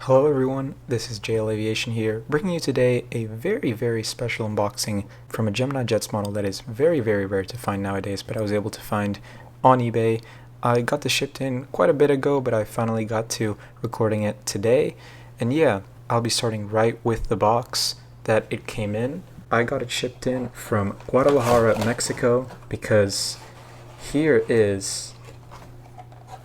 Hello everyone, this is JL Aviation here, bringing you today a very special unboxing from a Gemini Jets model that is very rare to find nowadays, but I was able to find on eBay. I got this shipped in quite a bit ago, but I finally got to recording it today. And yeah, I'll be starting right with the box that it came in. I got it shipped in from Guadalajara, Mexico, because here is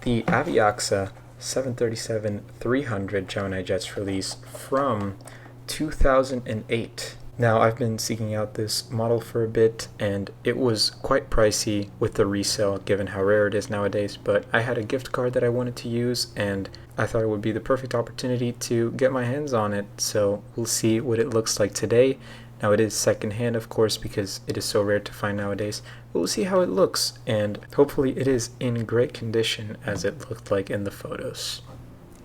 the Aviacsa 737-300 Gemini Jets release from 2008. Now, I've been seeking out this model for a bit, and it was quite pricey with the resale given how rare it is nowadays, but I had a gift card that I wanted to use, and I thought it would be the perfect opportunity to get my hands on it, so we'll see what it looks like today. Now, it is secondhand, of course, because it is so rare to find nowadays. We'll see how it looks, and hopefully it is in great condition as it looked like in the photos.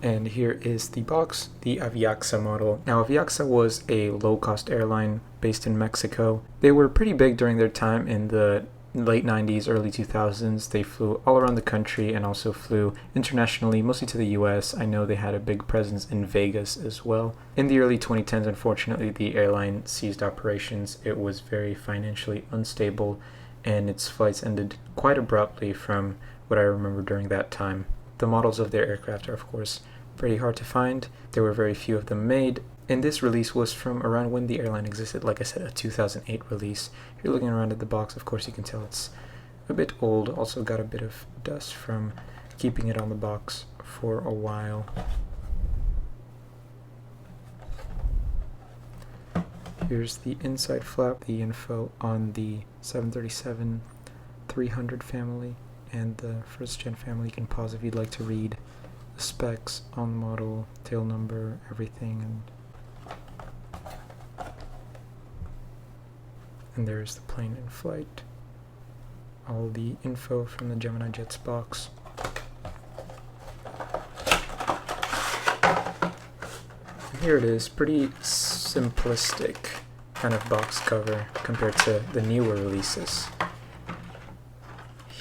And here is the box, the Aviacsa model. Now, Aviacsa was a low-cost airline based in Mexico. They were pretty big during their time in the late 90s, early 2000s. They flew all around the country and also flew internationally, mostly to the US. I know they had a big presence in Vegas as well. In the early 2010s, unfortunately, the airline ceased operations. It was very financially unstable, and its flights ended quite abruptly from what I remember during that time. The models of their aircraft are, of course, pretty hard to find. There were very few of them made. And this release was from around when the airline existed, like I said, a 2008 release. If you're looking around at the box, of course you can tell it's a bit old. Also got a bit of dust from keeping it on the box for a while. Here's the inside flap, the info on the 737-300 family and the first gen family. You can pause if you'd like to read the specs on the model, tail number, everything, and there's the plane in flight. All the info from the Gemini Jets box. And here it is, pretty simplistic kind of box cover compared to the newer releases.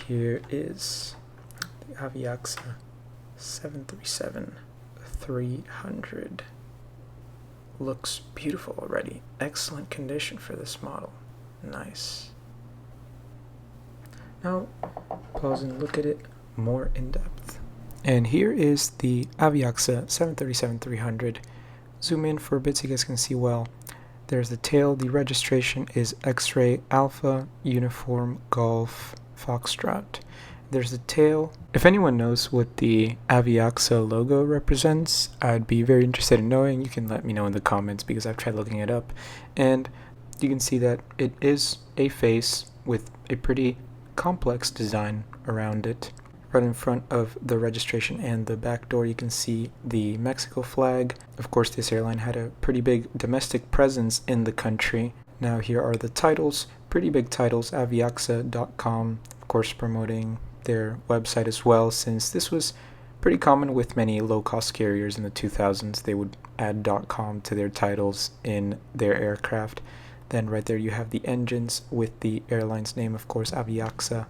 Here is the Aviacsa 737-300. Looks beautiful already. Excellent condition for this model. Nice. Now, pause and look at it more in depth. And here is the Aviacsa 737-300. Zoom in for a bit so you guys can see well. There's the tail. The registration is X-Ray Alpha Uniform Golf Foxtrot. There's the tail. If anyone knows what the Aviacsa logo represents, I'd be very interested in knowing. You can let me know in the comments because I've tried looking it up. And you can see that it is a face with a pretty complex design around it. Right in front of the registration and the back door, you can see the Mexico flag. Of course, this airline had a pretty big domestic presence in the country. Now here are the titles, pretty big titles, aviacsa.com, of course promoting their website as well, since this was pretty common with many low-cost carriers in the 2000s. They would add .com to their titles in their aircraft. Then right there you have the engines with the airline's name, of course, Aviacsa.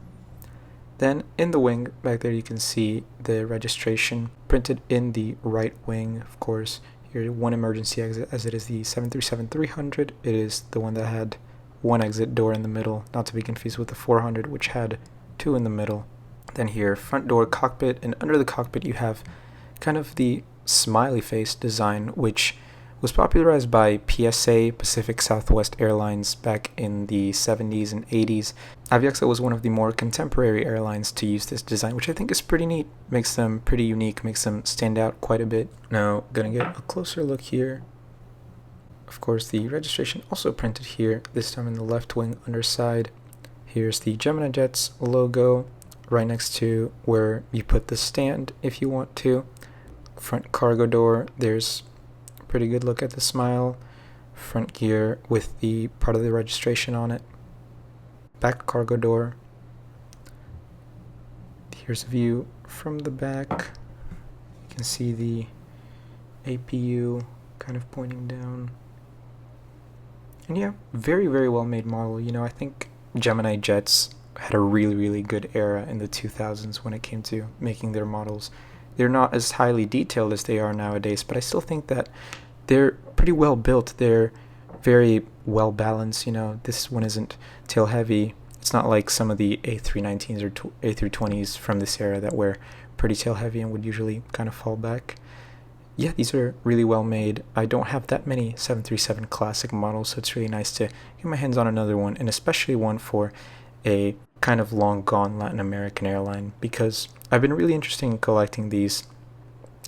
Then in the wing, back there you can see the registration printed in the right wing, of course. Here, one emergency exit, as it is the 737-300. It is the one that had one exit door in the middle, not to be confused with the 400, which had two in the middle. Then here, front door cockpit, and under the cockpit you have kind of the smiley face design, which was popularized by PSA, Pacific Southwest Airlines, back in the 70s and 80s. Aviacsa was one of the more contemporary airlines to use this design, which I think is pretty neat. Makes them pretty unique, makes them stand out quite a bit. Now, gonna get a closer look here. Of course, the registration also printed here, this time in the left wing underside. Here's the Gemini Jets logo, right next to where you put the stand if you want to. Front cargo door, there's pretty good look at the smile. Front gear with the part of the registration on it. Back cargo door. Here's a view from the back. You can see the APU kind of pointing down. And yeah, very well made model. You know, I think Gemini Jets had a really good era in the 2000s when it came to making their models. They're not as highly detailed as they are nowadays, but I still think that they're pretty well built. They're very well balanced. You know, this one isn't tail heavy. It's not like some of the A319s or A320s from this era that were pretty tail heavy and would usually kind of fall back. Yeah, these are really well made. I don't have that many 737 Classic models, so it's really nice to get my hands on another one, and especially one for a kind of long gone Latin American airline, because I've been really interested in collecting these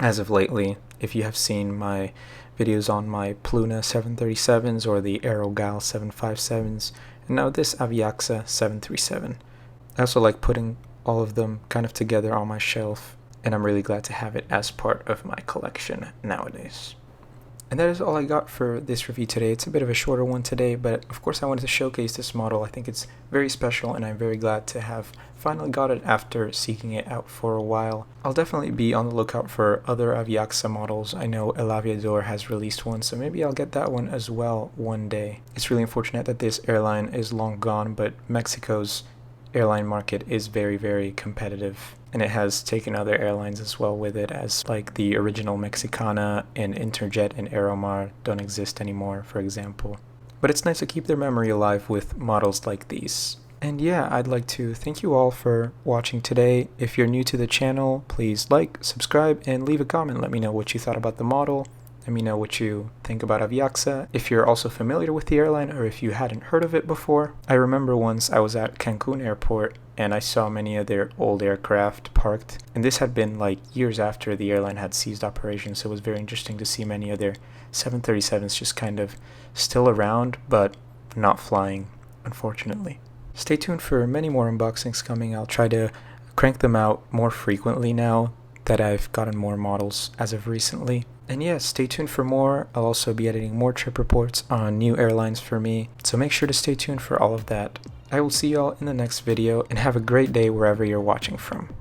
as of lately. If you have seen my videos on my Pluna 737s or the Aerogal 757s, and now this Aviacsa 737. I also like putting all of them kind of together on my shelf, and I'm really glad to have it as part of my collection nowadays. And that is all I got for this review today. It's a bit of a shorter one today, but of course I wanted to showcase this model. I think it's very special, and I'm very glad to have finally got it after seeking it out for a while. I'll definitely be on the lookout for other Aviacsa models. I know El Aviador has released one, so maybe I'll get that one as well one day. It's really unfortunate that this airline is long gone, but Mexico's airline market is very, very competitive, and it has taken other airlines as well with it, as like the original Mexicana and Interjet and Aeromar don't exist anymore, for example. But it's nice to keep their memory alive with models like these. And yeah, I'd like to thank you all for watching today. If you're new to the channel, please like, subscribe, and leave a comment. Let me know what you thought about the model. Let me know what you think about Aviacsa, if you're also familiar with the airline or if you hadn't heard of it before. I remember once I was at Cancun airport and I saw many of their old aircraft parked, and this had been like years after the airline had ceased operations, so it was very interesting to see many of their 737s just kind of still around but not flying, unfortunately. Stay tuned for many more unboxings coming. I'll try to crank them out more frequently now that I've gotten more models as of recently. And yeah, stay tuned for more. I'll also be editing more trip reports on new airlines for me, so make sure to stay tuned for all of that. I will see y'all in the next video, and have a great day wherever you're watching from.